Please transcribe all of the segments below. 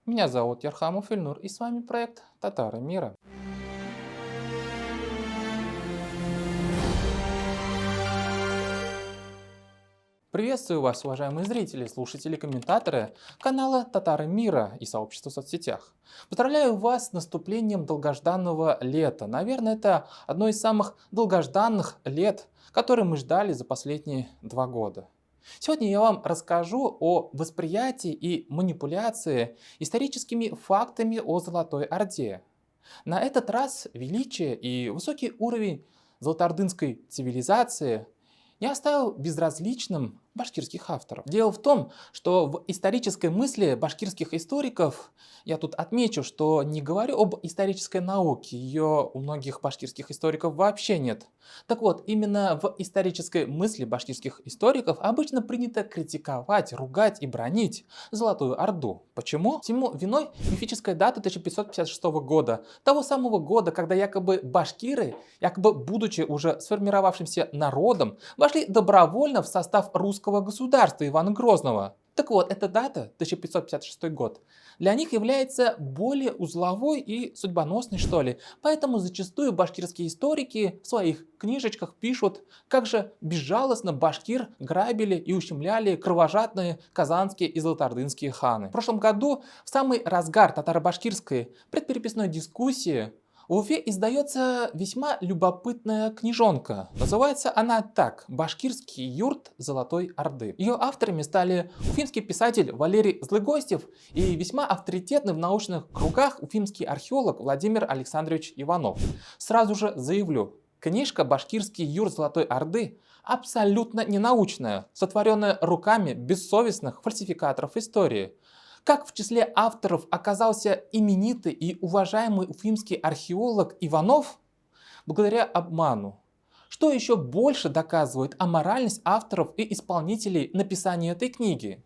Меня зовут Ярхамов Ильнур, и с вами проект «Татары мира». Приветствую вас, уважаемые зрители, слушатели, комментаторы канала «Татары мира» и сообщества в соцсетях. Поздравляю вас с наступлением долгожданного лета. Наверное, это одно из самых долгожданных лет, которые мы ждали за последние 2 года. Сегодня я вам расскажу о восприятии и манипуляции историческими фактами о Золотой Орде. На этот раз величие и высокий уровень золотоордынской цивилизации не оставил безразличным башкирских авторов. Дело в том, что в исторической мысли башкирских историков, я тут отмечу, что не говорю об исторической науке, ее у многих башкирских историков вообще нет. Так вот, именно в исторической мысли башкирских историков обычно принято критиковать, ругать и бронить Золотую Орду. Почему? Всему виной мифическая дата 1556 года, того самого года, когда якобы башкиры, якобы будучи уже сформировавшимся народом, вошли добровольно в состав русского государства Ивана Грозного. Так вот, эта дата, 1556 год, для них является более узловой и судьбоносной, что ли. Поэтому зачастую башкирские историки в своих книжечках пишут, как же безжалостно башкир грабили и ущемляли кровожадные казанские и золотоордынские ханы. В прошлом году, в самый разгар татаро-башкирской предпереписной дискуссии, в Уфе издается весьма любопытная книжонка. Называется она так: «Башкирский юрт Золотой Орды». Ее авторами стали уфимский писатель Валерий Злыгостев и весьма авторитетный в научных кругах уфимский археолог Владимир Александрович Иванов. Сразу же заявлю, книжка «Башкирский юрт Золотой Орды» абсолютно ненаучная, сотворенная руками бессовестных фальсификаторов истории. Как в числе авторов оказался именитый и уважаемый уфимский археолог Иванов? Благодаря обману. Что еще больше доказывает аморальность авторов и исполнителей написания этой книги?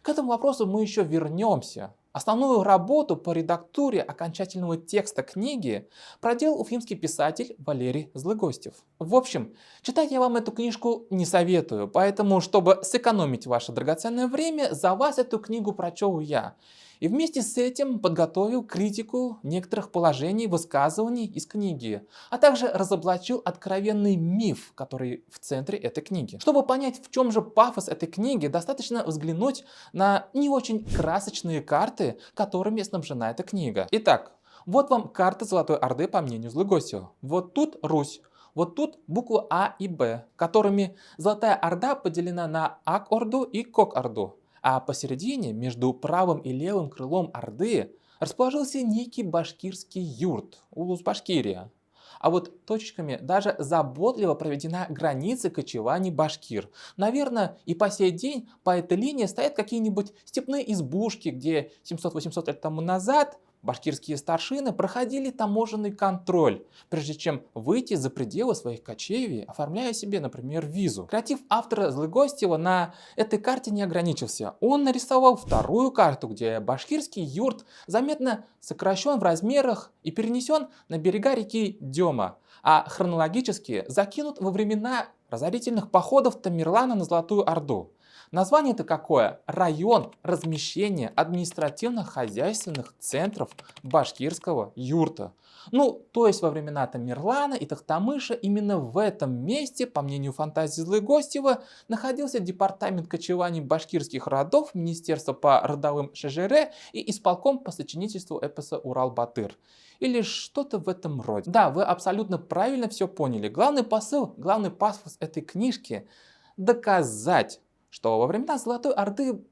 К этому вопросу мы еще вернемся. Основную работу по редактуре окончательного текста книги проделал уфимский писатель Валерий Злыгостев. В общем, читать я вам эту книжку не советую, поэтому, чтобы сэкономить ваше драгоценное время, за вас эту книгу прочел я. И вместе с этим подготовил критику некоторых положений, высказываний из книги, а также разоблачил откровенный миф, который в центре этой книги. Чтобы понять, в чем же пафос этой книги, достаточно взглянуть на не очень красочные карты, которыми снабжена эта книга. Итак, вот вам карта Золотой Орды по мнению Злыгостева. Вот тут Русь. Вот тут буквы А и Б, которыми Золотая Орда поделена на Ак-Орду и Кок-Орду. А посередине, между правым и левым крылом Орды, расположился некий башкирский юрт, Улус-Башкирия. А вот точечками даже заботливо проведена граница кочеваний башкир. Наверное, и по сей день по этой линии стоят какие-нибудь степные избушки, где 700-800 лет тому назад башкирские старшины проходили таможенный контроль, прежде чем выйти за пределы своих кочевий, оформляя себе, например, визу. Креатив автора Злыгостева на этой карте не ограничился. Он нарисовал вторую карту, где башкирский юрт заметно сокращен в размерах и перенесен на берега реки Дема, а хронологически закинут во времена разорительных походов Тамерлана на Золотую Орду. Название-то какое? Район размещения административно-хозяйственных центров башкирского юрта. Ну, то есть во времена Тамерлана и Тохтамыша именно в этом месте, по мнению фантазии Злыгостева, находился департамент кочеваний башкирских родов, Министерство по родовым ШЖР и исполком по сочинительству эпоса Урал-Батыр. Или что-то в этом роде. Да, вы абсолютно правильно все поняли. Главный посыл, главный пафос этой книжки – доказать, что во времена Золотой Орды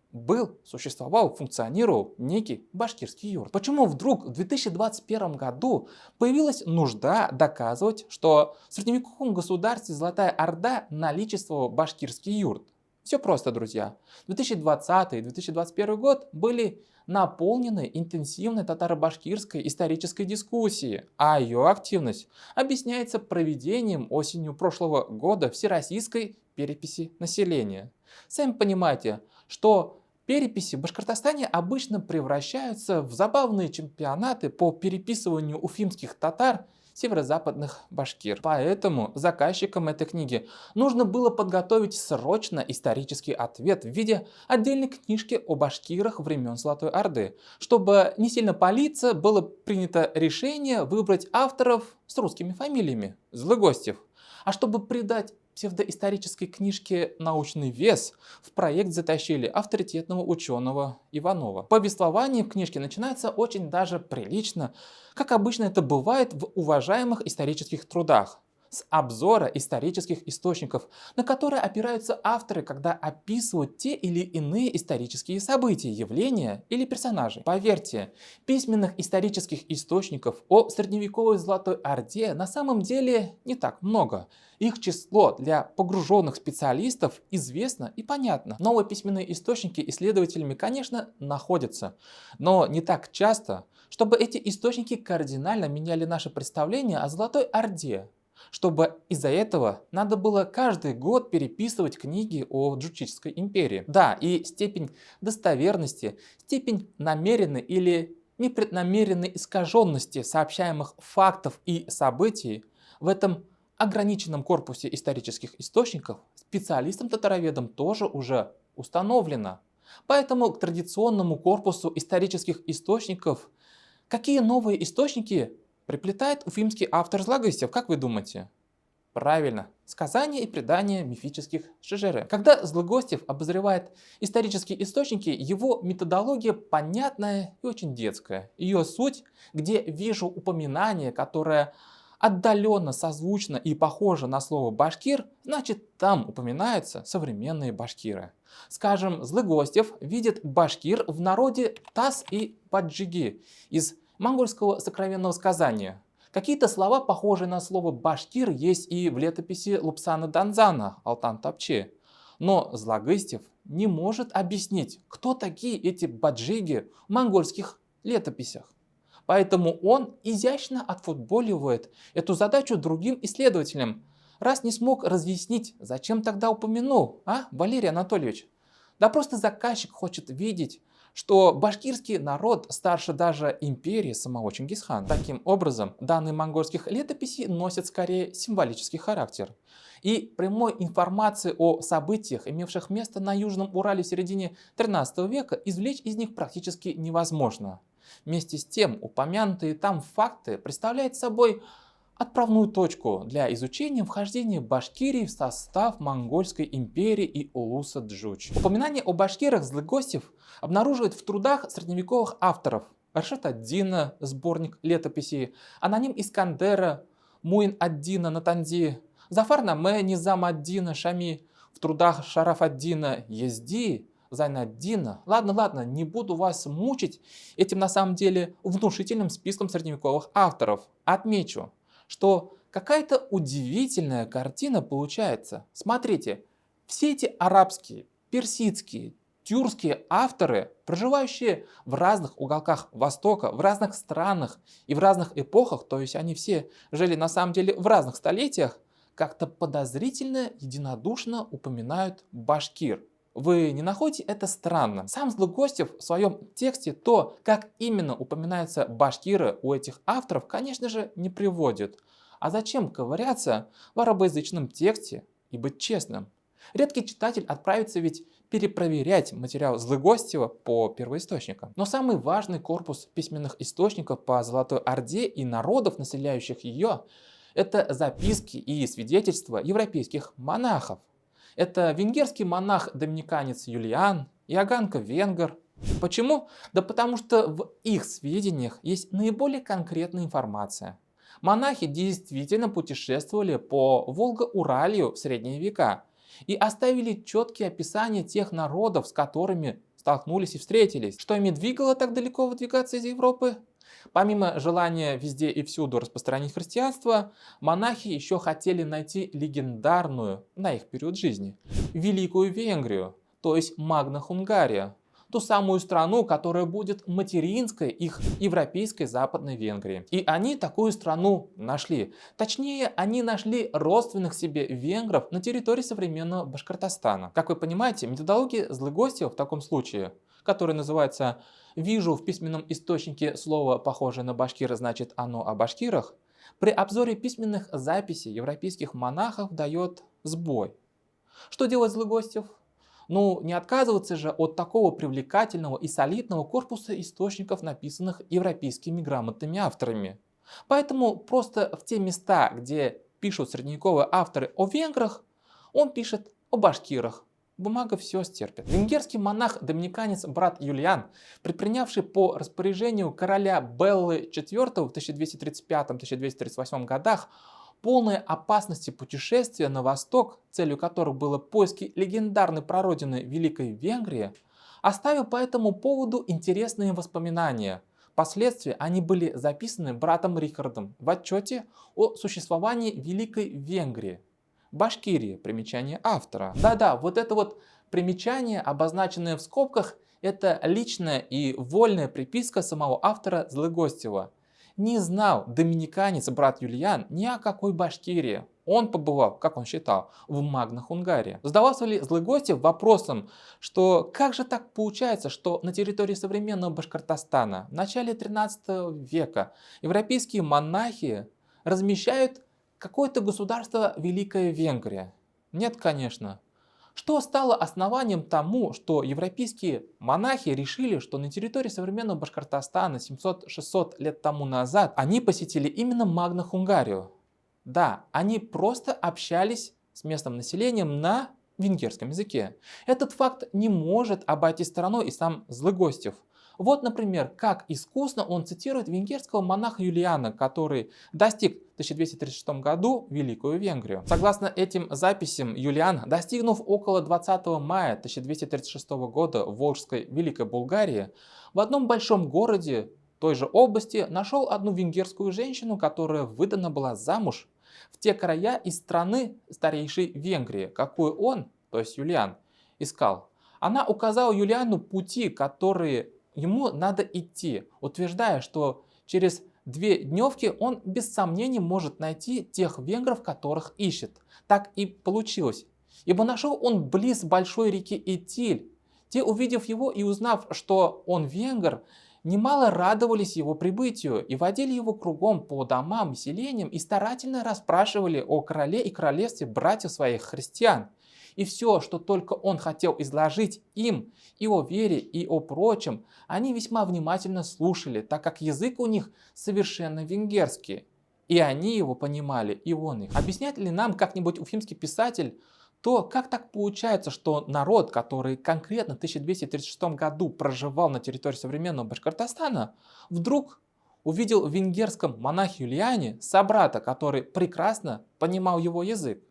существовал, функционировал некий башкирский юрт. Почему вдруг в 2021 году появилась нужда доказывать, что в средневековом государстве Золотая Орда наличествовал башкирский юрт? Все просто, друзья. 2020 и 2021 год были наполнены интенсивной татаро-башкирской исторической дискуссией, а ее активность объясняется проведением осенью прошлого года всероссийской переписи населения. Сами понимаете, что переписи в Башкортостане обычно превращаются в забавные чемпионаты по переписыванию уфимских татар северо-западных башкир. Поэтому заказчикам этой книги нужно было подготовить срочно исторический ответ в виде отдельной книжки о башкирах времен Золотой Орды. Чтобы не сильно палиться, было принято решение выбрать авторов с русскими фамилиями – Злыгостьев. А чтобы придать псевдоисторической книжке научный вес, в проект затащили авторитетного ученого Иванова. Повествование в книжке начинается очень даже прилично, как обычно это бывает в уважаемых исторических трудах, с обзора исторических источников, на которые опираются авторы, когда описывают те или иные исторические события, явления или персонажей. Поверьте, письменных исторических источников о средневековой Золотой Орде на самом деле не так много. Их число для погруженных специалистов известно и понятно. Новые письменные источники исследователями, конечно, находятся, но не так часто, чтобы эти источники кардинально меняли наше представление о Золотой Орде, чтобы из-за этого надо было каждый год переписывать книги о Джучической империи. Да, и степень достоверности, степень намеренной или непреднамеренной искаженности сообщаемых фактов и событий в этом ограниченном корпусе исторических источников специалистам-татароведам тоже уже установлена. Поэтому к традиционному корпусу исторических источников какие новые источники приплетает уфимский автор Злыгостьев, как вы думаете? Правильно, сказания и предания мифических шежеры. Когда Злыгостьев обозревает исторические источники, его методология понятная и очень детская. Ее суть, где вижу упоминание, которое отдаленно созвучно и похоже на слово башкир, значит там упоминаются современные башкиры. Скажем, Злыгостьев видит башкир в народе Тас и Баджиги из монгольского сокровенного сказания. Какие-то слова, похожие на слово башкир, есть и в летописи Лупсана Данзана Алтан Тапче. Но Злыгостьев не может объяснить, кто такие эти баджиги в монгольских летописях. Поэтому он изящно отфутболивает эту задачу другим исследователям. Раз не смог разъяснить, зачем тогда упомянул, Валерий Анатольевич? Да просто заказчик хочет видеть, что башкирский народ старше даже империи самого Чингисхана. Таким образом, данные монгольских летописей носят скорее символический характер. И прямой информации о событиях, имевших место на Южном Урале в середине 13 века, извлечь из них практически невозможно. Вместе с тем, упомянутые там факты представляют собой отправную точку для изучения вхождения Башкирии в состав Монгольской империи и улуса Джуч. Упоминание о башкирах Злыгостьев обнаруживает в трудах средневековых авторов Аршад ад-Дина, сборник летописей, Аноним Искандера, Муин ад-Дина Натанзи, Зафар Наме Низам ад-Дина Шами, в трудах Шараф ад-Дина Езди, Зайн ад-Дина. Ладно, не буду вас мучить этим на самом деле внушительным списком средневековых авторов. Отмечу, что какая-то удивительная картина получается. Смотрите, все эти арабские, персидские, тюркские авторы, проживающие в разных уголках Востока, в разных странах и в разных эпохах, то есть они все жили на самом деле в разных столетиях, как-то подозрительно, единодушно упоминают башкир. Вы не находите это странным? Сам Злыгостьев в своем тексте то, как именно упоминаются башкиры у этих авторов, конечно же, не приводит. А зачем ковыряться в арабоязычном тексте и быть честным? Редкий читатель отправится ведь перепроверять материал Злыгостьева по первоисточникам. Но самый важный корпус письменных источников по Золотой Орде и народов, населяющих ее, это записки и свидетельства европейских монахов. Это венгерский монах-доминиканец Юлиан, Иоганн Венгер. Почему? Да потому что в их сведениях есть наиболее конкретная информация. Монахи действительно путешествовали по Волго-Уралью в средние века и оставили четкие описания тех народов, с которыми столкнулись и встретились. Что ими двигало так далеко выдвигаться из Европы? Помимо желания везде и всюду распространить христианство, монахи еще хотели найти легендарную, на их период жизни, Великую Венгрию, то есть Магна Хунгария, ту самую страну, которая будет материнской их европейской Западной Венгрии. И они такую страну нашли. Точнее, они нашли родственных себе венгров на территории современного Башкортостана. Как вы понимаете, методология Злыгостьева в таком случае, которая называется «Вижу в письменном источнике слово, похожее на башкира, значит оно о башкирах», при обзоре письменных записей европейских монахов дает сбой. Что делать Злыгостев? Ну, не отказываться же от такого привлекательного и солидного корпуса источников, написанных европейскими грамотными авторами. Поэтому просто в те места, где пишут средневековые авторы о венграх, он пишет о башкирах. Бумага все стерпит. Венгерский монах-доминиканец брат Юлиан, предпринявший по распоряжению короля Беллы IV в 1235-1238 годах полной опасности путешествия на восток, целью которых было поиски легендарной прародины Великой Венгрии, оставил по этому поводу интересные воспоминания. Впоследствии они были записаны братом Рихардом в отчете о существовании Великой Венгрии. Башкирии, примечание автора. Да-да, вот это вот примечание, обозначенное в скобках, это личная и вольная приписка самого автора Злыгостева. Не знал доминиканец брат Юлиан ни о какой Башкирии. Он побывал, как он считал, в Магна-Хунгарии. Задавался ли Злыгостев вопросом, что как же так получается, что на территории современного Башкортостана в начале 13 века европейские монахи размещают какое-то государство Великая Венгрия? Нет, конечно. Что стало основанием тому, что европейские монахи решили, что на территории современного Башкортостана 700-600 лет тому назад они посетили именно Магна-Хунгарию? Да, они просто общались с местным населением на венгерском языке. Этот факт не может обойти стороной и сам Злыгостев. Вот, например, как искусно он цитирует венгерского монаха Юлиана, который достиг в 1236 году Великую Венгрию. Согласно этим записям, Юлиан, достигнув около 20 мая 1236 года в Волжской Великой Булгарии, в одном большом городе той же области нашел одну венгерскую женщину, которая выдана была замуж в те края из страны старейшей Венгрии, какую он, то есть Юлиан, искал. Она указала Юлиану пути, которые ему надо идти, утверждая, что через 2 дневки он без сомнений может найти тех венгров, которых ищет. Так и получилось. Ибо нашел он близ большой реки Итиль. Те, увидев его и узнав, что он венгр, немало радовались его прибытию и водили его кругом по домам и селениям и старательно расспрашивали о короле и королевстве братьев своих христиан. И все, что только он хотел изложить им и о вере, и о прочем, они весьма внимательно слушали, так как язык у них совершенно венгерский. И они его понимали, и он их. Объясняет ли нам как-нибудь уфимский писатель то, как так получается, что народ, который конкретно в 1236 году проживал на территории современного Башкортостана, вдруг увидел в венгерском монахе Юлиане собрата, который прекрасно понимал его язык?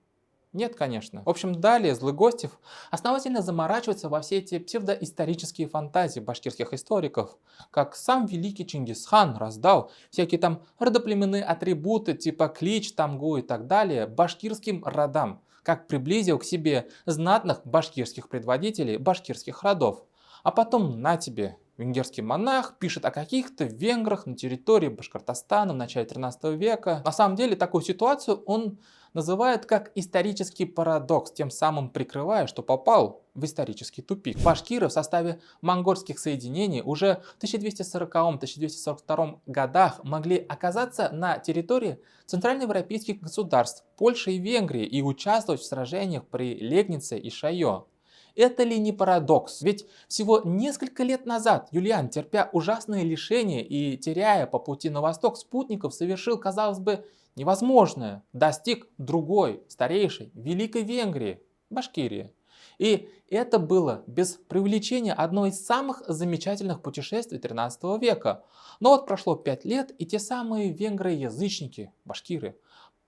Нет, конечно. В общем, далее Злыгостев основательно заморачивается во все эти псевдоисторические фантазии башкирских историков, как сам великий Чингисхан раздал всякие там родоплеменные атрибуты типа клич, тамгу и так далее башкирским родам, как приблизил к себе знатных башкирских предводителей башкирских родов. А потом на тебе, венгерский монах пишет о каких-то венграх на территории Башкортостана в начале 13 века. На самом деле такую ситуацию он называет как исторический парадокс, тем самым прикрывая, что попал в исторический тупик. Башкиры в составе монгольских соединений уже в 1240-1242 годах могли оказаться на территории центральноевропейских государств Польши и Венгрии и участвовать в сражениях при Легнице и Шайо. Это ли не парадокс? Ведь всего несколько лет назад Юлиан, терпя ужасные лишения и теряя по пути на восток спутников, совершил, казалось бы, невозможное. Достиг другой, старейшей, Великой Венгрии, Башкирии. И это было без преувеличения одно из самых замечательных путешествий 13 века. Но вот прошло 5 лет, и те самые венгры-язычники, башкиры,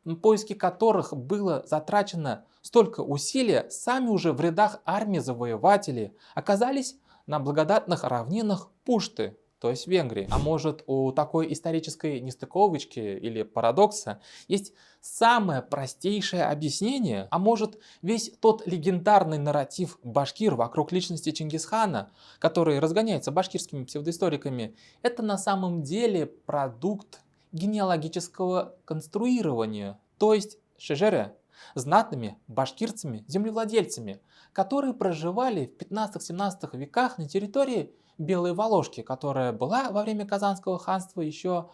на поиски которых было затрачено столько усилия, сами уже в рядах армии завоевателей оказались на благодатных равнинах Пушты, то есть Венгрии. А может, у такой исторической нестыковочки или парадокса есть самое простейшее объяснение? А может, весь тот легендарный нарратив башкир вокруг личности Чингисхана, который разгоняется башкирскими псевдоисториками, это на самом деле продукт генеалогического конструирования, то есть шежере, знатными башкирцами, землевладельцами, которые проживали в 15-17 веках на территории Белой Воложки, которая была во время Казанского ханства еще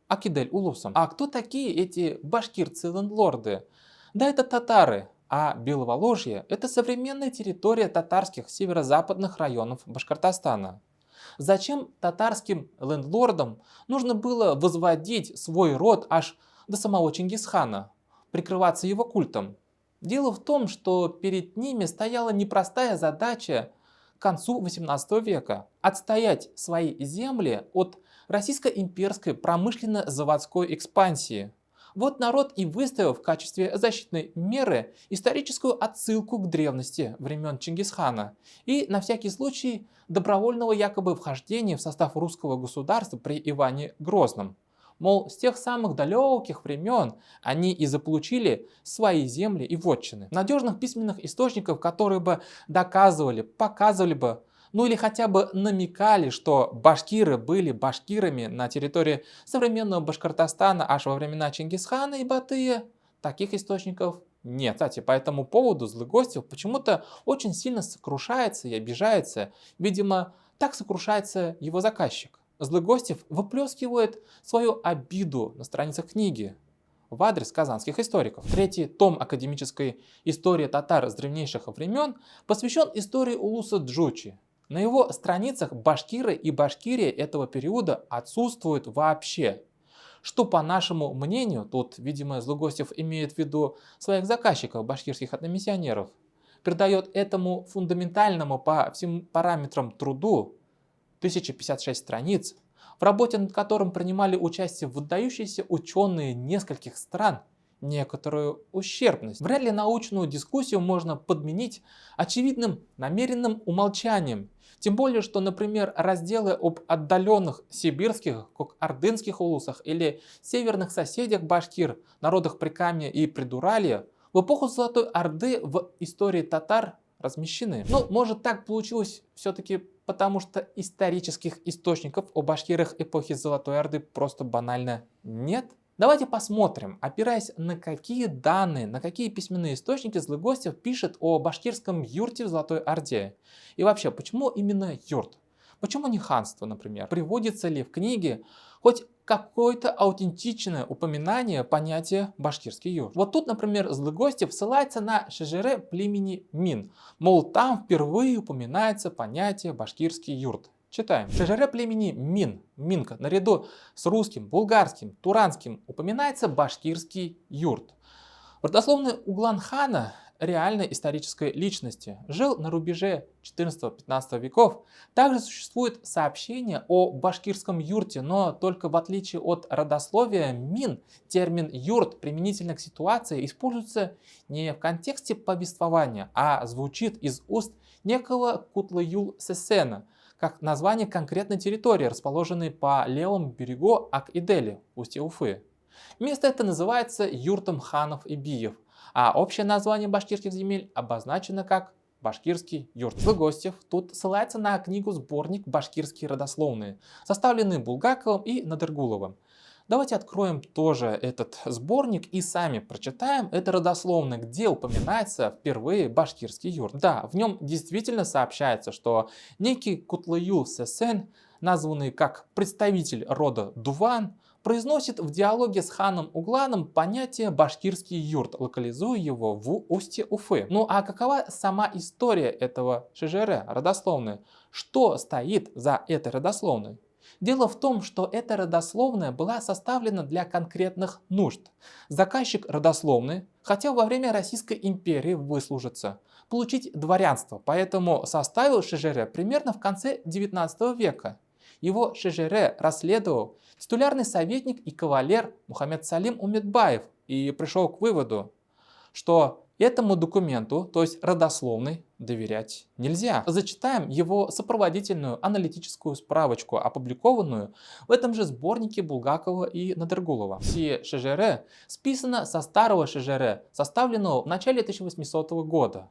Акидель улусом. А кто такие эти башкирцы-лендлорды? Да это татары, а Беловоложье — это современная территория татарских северо-западных районов Башкортостана. Зачем татарским лендлордам нужно было возводить свой род аж до самого Чингисхана, прикрываться его культом? Дело в том, что перед ними стояла непростая задача к концу XVIII века — отстоять свои земли от российско-имперской промышленно-заводской экспансии. Вот народ и выставил в качестве защитной меры историческую отсылку к древности времен Чингисхана и на всякий случай добровольного якобы вхождения в состав русского государства при Иване Грозном. Мол, с тех самых далеких времен они и заполучили свои земли и вотчины. Надежных письменных источников, которые бы доказывали, показывали бы, ну или хотя бы намекали, что башкиры были башкирами на территории современного Башкортостана аж во времена Чингисхана и Батыя, таких источников нет. Кстати, по этому поводу Злыгостев почему-то очень сильно сокрушается и обижается. Видимо, так сокрушается его заказчик. Злыгостев выплескивает свою обиду на страницах книги в адрес казанских историков. Третий том академической истории татар с древнейших времен посвящен истории улуса Джучи. На его страницах башкиры и Башкирия этого периода отсутствуют вообще. Что, по нашему мнению, тут, видимо, Злыгостев имеет в виду своих заказчиков, башкирских этномиссионеров, придает этому фундаментальному по всем параметрам труду 1056 страниц, в работе над которым принимали участие выдающиеся ученые нескольких стран, некоторую ущербность. Вряд ли научную дискуссию можно подменить очевидным намеренным умолчанием. Тем более, что, например, разделы об отдаленных сибирских, кокордынских улусах или северных соседях башкир, народах Прикамья и Придуралья в эпоху Золотой Орды в истории татар размещены. Но может так получилось все-таки потому, что исторических источников о башкирах эпохи Золотой Орды просто банально нет? Давайте посмотрим, опираясь на какие данные, на какие письменные источники Злыгостев пишет о башкирском юрте в Золотой Орде. И вообще, почему именно юрт? Почему не ханство, например? Приводится ли в книге хоть какое-то аутентичное упоминание понятия башкирский юрт? Вот тут, например, Злыгостев ссылается на шежере племени Мин. Мол, там впервые упоминается понятие башкирский юрт. Читаем. В шежере племени Мин, Минка, наряду с русским, булгарским, туранским упоминается башкирский юрт. Родословный Углан-хана реальной исторической личности жил на рубеже 14-15 веков. Также существует сообщение о башкирском юрте, но только в отличие от родословия Мин, термин юрт применительно к ситуации используется не в контексте повествования, а звучит из уст некого Кутлы-Юл-Сесена, как название конкретной территории, расположенной по левому берегу Ак-Идели, устья Уфы. Место это называется юртом ханов и биев, а общее название башкирских земель обозначено как башкирский юрт. Злыгостев тут ссылается на книгу-сборник «Башкирские родословные», составленный Булгаковым и Надыргуловым. Давайте откроем тоже этот сборник и сами прочитаем это родословное, где упоминается впервые башкирский юрт. Да, в нем действительно сообщается, что некий Кутлы-Юл-Сесен, названный как представитель рода Дуван, произносит в диалоге с ханом Угланом понятие башкирский юрт, локализуя его в устье Уфы. Ну а какова сама история этого шежере, родословной? Что стоит за этой родословной? Дело в том, что эта родословная была составлена для конкретных нужд. Заказчик родословной хотел во время Российской империи выслужиться, получить дворянство, поэтому составил шежере примерно в конце 19 века. Его шежере расследовал титулярный советник и кавалер Мухаммед Салим Умедбаев и пришел к выводу, что этому документу, то есть родословной, доверять нельзя. Зачитаем его сопроводительную аналитическую справочку, опубликованную в этом же сборнике Булгакова и Надыргулова. Сие шежере списано со старого шежере, составленного в начале 1800 года.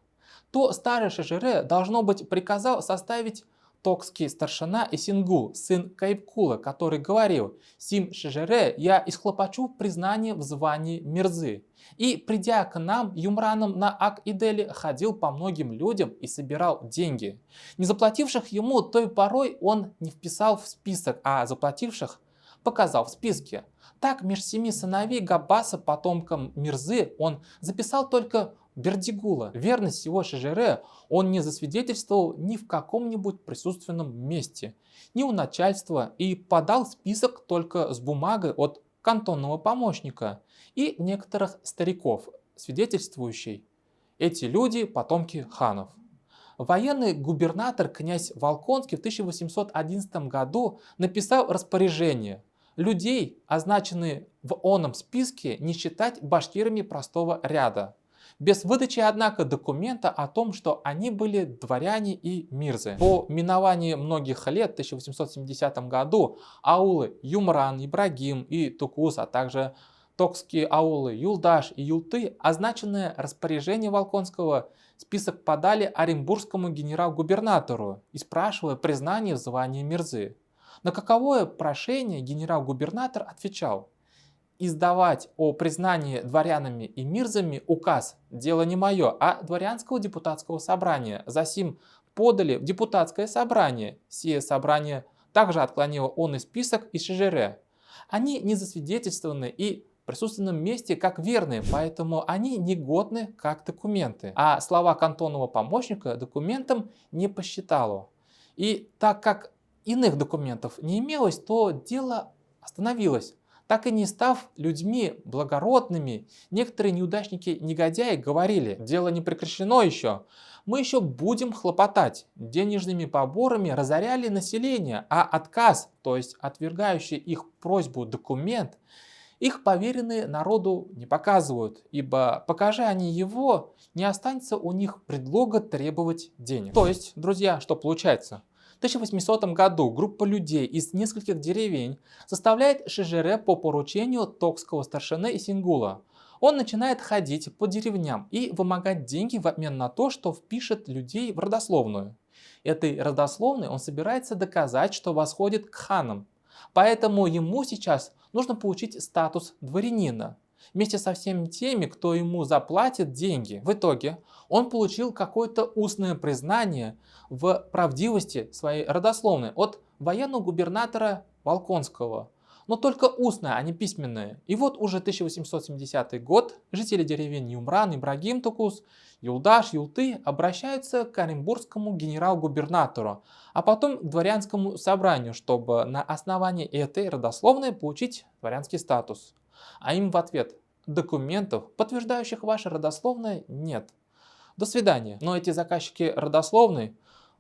То старое шежере, должно быть, приказал составить токский старшина Исингул, сын Кайбкула, который говорил: «Сим шежере я исхлопочу признание в звании Мирзы». И, придя к нам, юмранам на Ак-Идели, ходил по многим людям и собирал деньги. Не заплативших ему той порой он не вписал в список, а заплативших показал в списке. Так, меж 7 сыновей Габбаса, потомком Мирзы, он записал только Бердигула. Верность его Шежере он не засвидетельствовал ни в каком-нибудь присутственном месте, ни у начальства, и подал список только с бумагой от кантонного помощника и некоторых стариков, свидетельствующий: эти люди потомки ханов. Военный губернатор князь Волконский в 1811 году написал распоряжение: людей, означенные в оном списке, не считать башкирами простого ряда, без выдачи, однако, документа о том, что они были дворяне и мирзы. По миновании многих лет, в 1870 году, аулы Юмран, Ибрагим и Тукус, а также токские аулы Юлдаш и Юлты, означенное распоряжение Волконского, список подали оренбургскому генерал-губернатору и спрашивая признание в звании мирзы. На каковое прошение генерал-губернатор отвечал: издавать о признании дворянами и мирзами указ – дело не мое, а дворянского депутатского собрания. Засим подали в депутатское собрание. Сие собрание также отклонило он и список из Шежере. Они не засвидетельствованы и в присутственном месте как верные, поэтому они негодны как документы. А слова кантонного помощника документом не посчитало. И так как иных документов не имелось, то дело остановилось. Так и не став людьми благородными, некоторые неудачники-негодяи говорили: дело не прекращено еще, мы еще будем хлопотать. Денежными поборами разоряли население, а отказ, то есть отвергающий их просьбу документ, их поверенные народу не показывают, ибо покажи они его, не останется у них предлога требовать денег. То есть, друзья, что получается? В 1800 году группа людей из нескольких деревень составляет Шежере по поручению токского старшины Исингула. Он начинает ходить по деревням и вымогать деньги в обмен на то, что впишет людей в родословную. Этой родословной он собирается доказать, что восходит к ханам. Поэтому ему сейчас нужно получить статус дворянина вместе со всеми теми, кто ему заплатит деньги. В итоге он получил какое-то устное признание в правдивости своей родословной от военного губернатора Волконского. Но только устное, а не письменное. И вот уже 1870 год жители деревень Юмран, Ибрагим, Тукус, Юлдаш, Юлты обращаются к оренбургскому генерал-губернатору, а потом к дворянскому собранию, чтобы на основании этой родословной получить дворянский статус. А им в ответ: документов, подтверждающих ваше родословное, нет. До свидания. Но эти заказчики родословной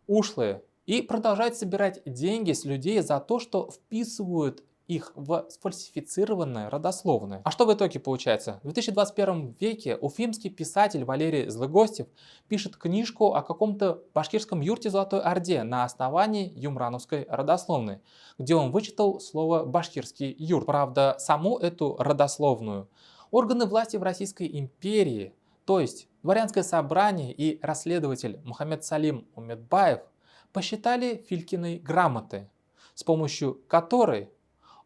ушлые и продолжают собирать деньги с людей за то, что вписывают их в сфальсифицированное родословное. А что в итоге получается? В 2021 веке уфимский писатель Валерий Злыгостев пишет книжку о каком-то башкирском юрте Золотой Орде на основании юмрановской родословной, где он вычитал слово башкирский юрт. Правда, саму эту родословную органы власти в Российской империи, то есть дворянское собрание и расследователь Мухаммед Салим Умедбаев, посчитали Филькиной грамотой, с помощью которой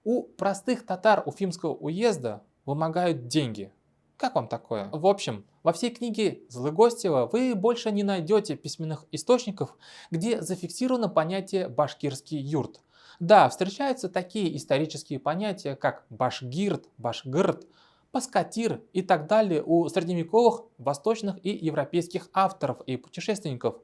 у простых татар Уфимского уезда вымогают деньги. Как вам такое? В общем, во всей книге Злыгостева вы больше не найдете письменных источников, где зафиксировано понятие башкирский юрт. Да, встречаются такие исторические понятия, как башгирт, башгырт, паскатир и так далее у средневековых, восточных и европейских авторов и путешественников.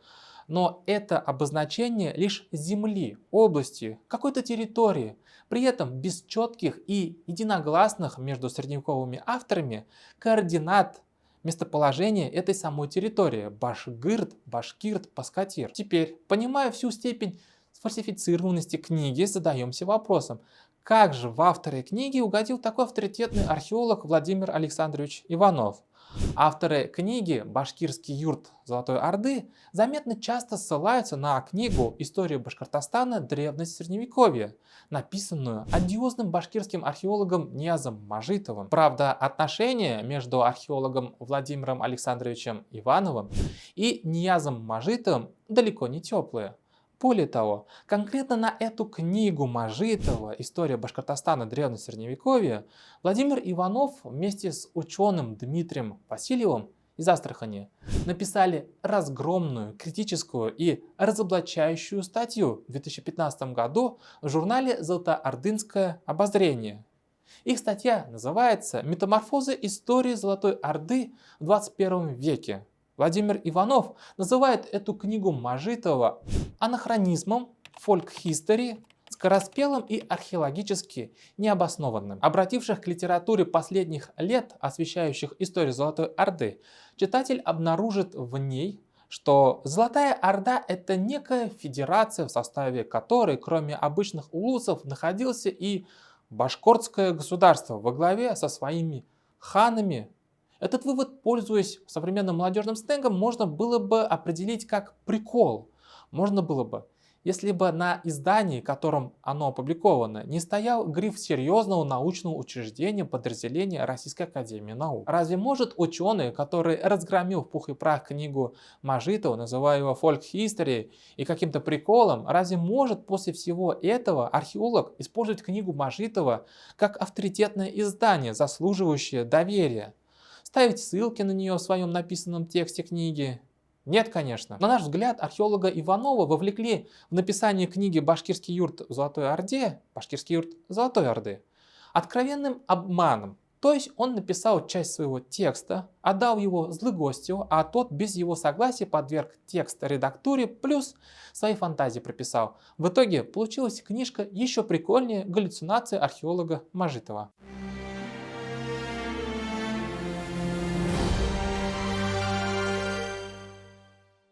Но это обозначение лишь земли, области, какой-то территории, при этом без четких и единогласных между средневековыми авторами координат местоположения этой самой территории – Башгырт, Башкирт, Паскатир. Теперь, понимая всю степень сфальсифицированности книги, задаемся вопросом: как же в авторы книги угодил такой авторитетный археолог Владимир Александрович Иванов? Авторы книги «Башкирский юрт Золотой Орды» заметно часто ссылаются на книгу «История Башкортостана. Древность Средневековья», написанную одиозным башкирским археологом Ниязом Мажитовым. Правда, отношения между археологом Владимиром Александровичем Ивановым и Ниязом Мажитовым далеко не теплые. Более того, конкретно на эту книгу Мажитова «История Башкортостана. Древность Средневековья» Владимир Иванов вместе с ученым Дмитрием Васильевым из Астрахани, написали разгромную, критическую и разоблачающую статью в 2015 году в журнале «Золотоордынское обозрение». Их статья называется «Метаморфозы истории Золотой Орды в 21 веке». Владимир Иванов называет эту книгу Мажитова анахронизмом, фольк-хистори, скороспелым и археологически необоснованным. Обративших к литературе последних лет, освещающих историю Золотой Орды, читатель обнаружит в ней, что Золотая Орда – это некая федерация, в составе которой, кроме обычных улусов, находился и башкортское государство во главе со своими ханами. Этот вывод, пользуясь современным молодежным сленгом, можно было бы определить как прикол. Можно было бы, если бы на издании, которым оно опубликовано, не стоял гриф серьезного научного учреждения подразделения Российской Академии Наук. Разве может ученый, который разгромил в пух и прах книгу Мажитова, называя его фольк-хистори и каким-то приколом, разве может после всего этого археолог использовать книгу Мажитова как авторитетное издание, заслуживающее доверия? Ставить ссылки на нее в своем написанном тексте книги? Нет, конечно. На наш взгляд, археолога Иванова вовлекли в написание книги «Башкирский юрт в Золотой Орде», «Башкирский юрт Золотой Орды», откровенным обманом. То есть он написал часть своего текста, отдал его злыгостю, а тот без его согласия подверг текст редактуре, плюс свои фантазии прописал. В итоге получилась книжка еще прикольнее галлюцинации археолога Мажитова.